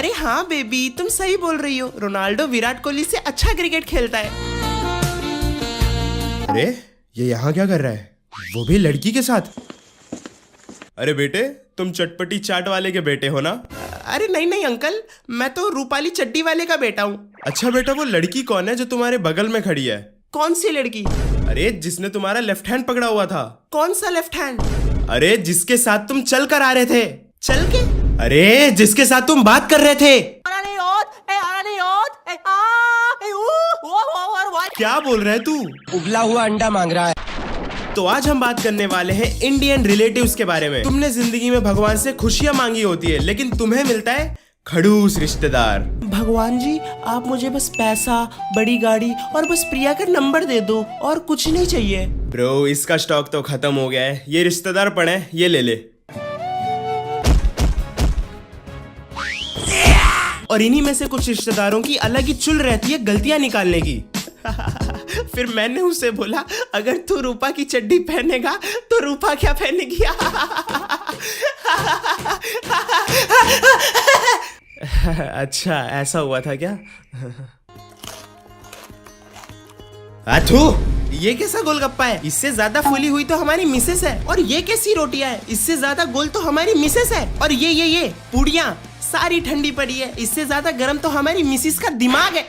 अरे हाँ बेबी, तुम सही बोल रही हो। रोनाल्डो विराट कोहली से अच्छा क्रिकेट खेलता है। अरे ये यहाँ क्या कर रहा है, वो भी लड़की के साथ? अरे बेटे, तुम चटपटी चाट वाले के बेटे हो ना? अरे नहीं नहीं अंकल, मैं तो रूपाली चड्डी वाले का बेटा हूँ। अच्छा बेटा, वो लड़की कौन है जो तुम्हारे बगल में खड़ी है? कौन सी लड़की? अरे जिसने तुम्हारा लेफ्ट हैंड पकड़ा हुआ था। कौन सा लेफ्ट हैंड? अरे जिसके साथ तुम चल कर आ रहे थे। चल के? अरे जिसके साथ तुम बात कर रहे थे। क्या बोल रहा है तू? उबला हुआ अंडा मांग रहा है। तो आज हम बात करने वाले हैं इंडियन रिलेटिव्स के बारे में। तुमने जिंदगी में भगवान से खुशियां मांगी होती है, लेकिन तुम्हें मिलता है खड़ूस रिश्तेदार। भगवान जी, आप मुझे बस पैसा, बड़ी गाड़ी और बस प्रिया का नंबर दे दो, और कुछ नहीं चाहिए। ब्रो, इसका स्टॉक तो खत्म हो गया है। ये रिश्तेदार पड़े, ये ले ले। और इन्हीं में से कुछ रिश्तेदारों की अलग ही चुल रहती है गलतियां निकालने की। फिर मैंने उसे बोला, अगर तू रूपा की चड्डी पहनेगा तो रूपा क्या पहनेगी? अच्छा ऐसा हुआ था क्या? अथू, ये कैसा गोलगप्पा है? इससे ज्यादा फूली हुई तो हमारी मिसेस है। और ये कैसी रोटियां है? इससे ज्यादा गोल तो हमारी मिसेस है। और ये पूड़ियां सारी ठंडी पड़ी है। इससे ज्यादा गर्म तो हमारी मिसेस का दिमाग है।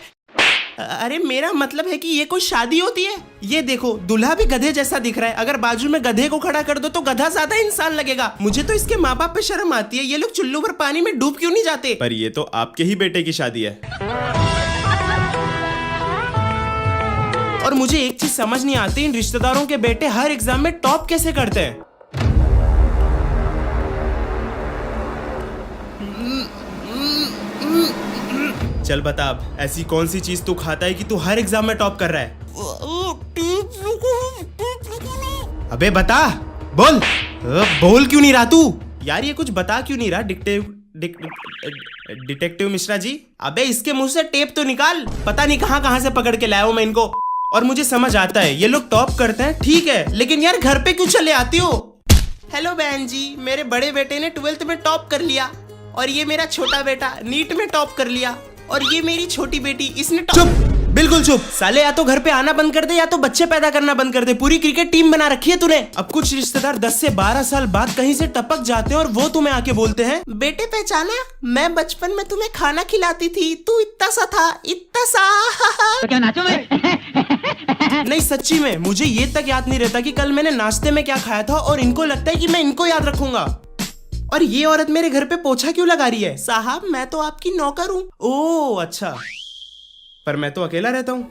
अरे मेरा मतलब है कि ये कोई शादी होती है? ये देखो, दूल्हा भी गधे जैसा दिख रहा है। अगर बाजू में गधे को खड़ा कर दो तो गधा ज्यादा इंसान लगेगा। मुझे तो इसके माँ बाप पे शर्म आती है। ये लोग चुल्लू भर पानी में डूब क्यों नहीं जाते? पर ये तो आपके ही बेटे की शादी है। और मुझे एक चीज समझ नहीं आती, इन रिश्तेदारों के बेटे हर एग्जाम में टॉप कैसे करते हैं? चल बता, अब ऐसी कौन सी चीज तू खाता है कि तू हर एग्जाम में टॉप कर रहा है? अबे बता, बोल। बोल क्यों नहीं रहा तू? यार ये कुछ बता क्यों नहीं रहा? डिटेक्टिव मिश्रा जी। अबे इसके मुंह से टेप तो निकाल। पता नहीं कहां से पकड़ के लाया हूं मैं इनको। और मुझे समझ आता है ये लोग टॉप करते हैं, ठीक है, लेकिन यार घर पे क्यों चले आती हो? हेलो बहन जी, मेरे बड़े बेटे ने 12th में टॉप कर लिया। और ये मेरा छोटा बेटा नीट में टॉप कर लिया। और ये मेरी छोटी बेटी, इसने चुप, बिल्कुल चुप। साले, या तो घर पे आना बंद कर दे या तो बच्चे पैदा करना बंद कर दे। पूरी क्रिकेट टीम बना रखी है तूने। अब कुछ रिश्तेदार 10 से 12 साल बाद कहीं से टपक जाते हैं और वो तुम्हें आके बोलते हैं, बेटे पहचाना, मैं बचपन में तुम्हें खाना खिलाती थी, तू इतना सा था, इतना सा। तो क्या नाचो मैं? नहीं सच्ची में, मुझे ये तक याद नहीं रहता कि कल मैंने नाश्ते में क्या खाया था। और इनको लगता है कि मैं इनको याद रखूंगा। और ये औरत मेरे घर पे पोछा क्यों लगा रही है? साहब, मैं तो आपकी नौकर हूँ। ओह अच्छा, पर मैं तो अकेला रहता हूँ।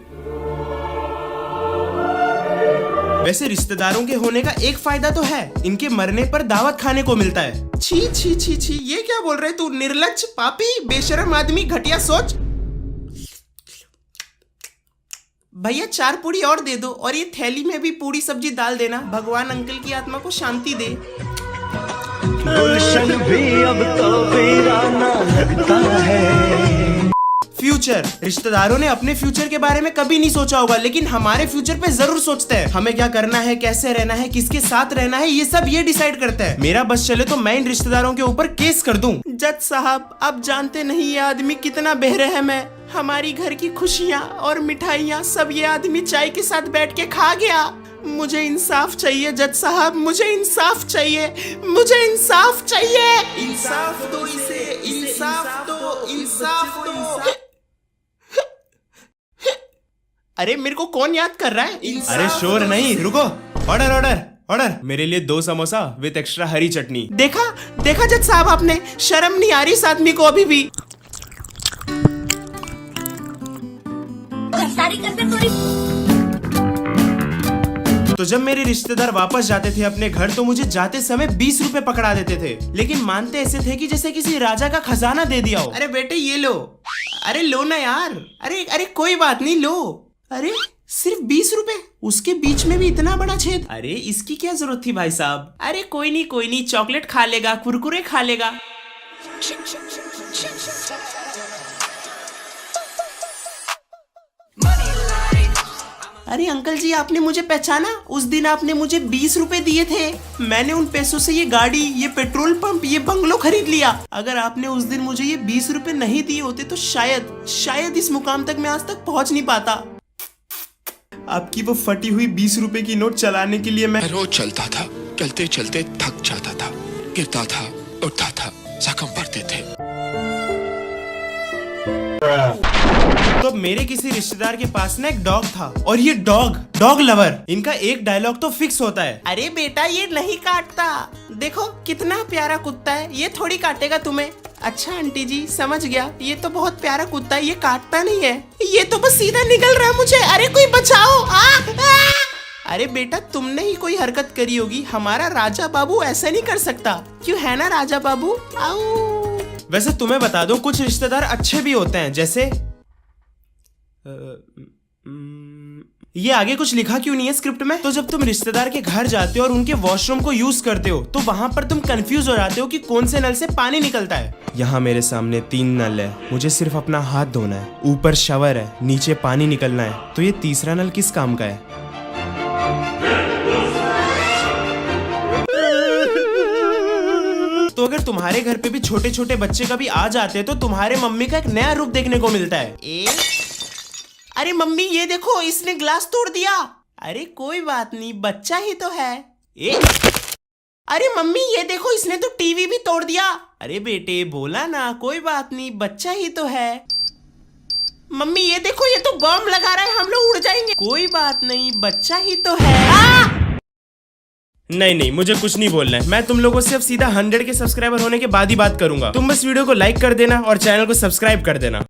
वैसे रिश्तेदारों के होने का एक फायदा तो है, इनके मरने पर दावत खाने को मिलता है। छी छी छी छी, ये क्या बोल रहे तू? निर्लज्ज, पापी, बेशरम आदमी, घटिया सोच। भैया 4 पूड़ी और दे दो, और ये थैली में भी पूड़ी सब्जी डाल देना। भगवान अंकल की आत्मा को शांति दे। गुलशन भी अब तो वीराना लगता है। फ्यूचर, रिश्तेदारों ने अपने फ्यूचर के बारे में कभी नहीं सोचा होगा, लेकिन हमारे फ्यूचर पे जरूर सोचते हैं। हमें क्या करना है, कैसे रहना है, किसके साथ रहना है, ये सब ये डिसाइड करते हैं। मेरा बस चले तो मैं इन रिश्तेदारों के ऊपर केस कर दूं। जज साहब, आप जानते नहीं ये आदमी कितना बेरहम है। हमारी घर की खुशियाँ और मिठाइयाँ सब ये आदमी चाय के साथ बैठ के खा गया। मुझे इंसाफ चाहिए जज साहब, मुझे इंसाफ चाहिए, मुझे इंसाफ चाहिए। इंसाफ दो इसे, इंसाफ दो, इंसाफ दो। अरे मेरे को कौन याद कर रहा है? अरे शोर नहीं, रुको। ऑर्डर ऑर्डर ऑर्डर, मेरे लिए 2 समोसा विद एक्स्ट्रा हरी चटनी। देखा देखा जज साहब, आपने शर्म नहीं आ रही इस आदमी को अभी भी? तो जब मेरे रिश्तेदार वापस जाते थे अपने घर, तो मुझे जाते समय 20 रुपए पकड़ा देते थे, लेकिन मानते ऐसे थे कि जैसे किसी राजा का खजाना दे दिया हो। अरे बेटे ये लो। अरे लो ना यार। अरे अरे कोई बात नहीं, लो। अरे सिर्फ 20 रुपए, उसके बीच में भी इतना बड़ा छेद। अरे इसकी क्या जरूरत थी भाई साहब? अरे कोई नहीं, चॉकलेट खा लेगा, कुरकुरे खा लेगा। अरे अंकल जी, आपने मुझे पहचाना? उस दिन आपने मुझे 20 रुपए दिए थे। मैंने उन पैसों से ये गाड़ी, ये पेट्रोल पंप, ये बंगलो खरीद लिया। अगर आपने उस दिन मुझे ये 20 रुपए नहीं दिए होते तो शायद इस मुकाम तक मैं आज तक पहुंच नहीं पाता। आपकी वो फटी हुई 20 रुपए की नोट चलाने के लिए मैं रोज चलता था, चलते चलते थक जाता था, गिरता था, उठता था, जख्म पड़ते थे। तो मेरे किसी रिश्तेदार के पास ना एक डॉग था, और ये डॉग लवर, इनका एक डायलॉग तो फिक्स होता है, अरे बेटा ये नहीं काटता, देखो कितना प्यारा कुत्ता है, ये थोड़ी काटेगा तुम्हें। अच्छा आंटी जी, समझ गया, ये तो बहुत प्यारा कुत्ता है, ये काटता नहीं है, ये तो बस सीधा निकल रहा है मुझे, अरे कोई बचाओ। अरे बेटा, तुमने ही कोई हरकत करी होगी, हमारा राजा बाबू ऐसा नहीं कर सकता, क्यों है ना राजा बाबू? आओ। वैसे तुम्हें बता दूं, कुछ रिश्तेदार अच्छे भी होते हैं, जैसे ये आगे कुछ लिखा क्यों नहीं है स्क्रिप्ट में? तो जब तुम रिश्तेदार के घर जाते हो और उनके वॉशरूम को यूज करते हो, तो वहां पर तुम कंफ्यूज हो जाते हो कि कौन से नल से पानी निकलता है। यहाँ मेरे सामने 3 नल है, मुझे सिर्फ अपना हाथ धोना है, ऊपर शावर है, नीचे पानी निकलना है, तो ये तीसरा नल किस काम का है? तो अगर तुम्हारे घर पे भी छोटे छोटे बच्चे कभी आ जाते हैं तो तुम्हारे मम्मी का एक नया रूप देखने को मिलता है। अरे मम्मी ये देखो, इसने ग्लास तोड़ दिया। अरे कोई बात नहीं, बच्चा ही तो है। अरे मम्मी ये देखो, इसने तो टीवी भी तोड़ दिया। अरे बेटे बोला ना, कोई बात नहीं, बच्चा ही तो है। मम्मी ये देखो, ये तो बम लगा रहा है, हम लोग उड़ जाएंगे। कोई बात नहीं, बच्चा ही तो है। नहीं, मुझे कुछ नहीं बोलना है, मैं तुम लोगों से अब सीधा 100 के सब्सक्राइबर होने के बाद ही बात करूंगा। तुम बस वीडियो को लाइक कर देना और चैनल को सब्सक्राइब कर देना।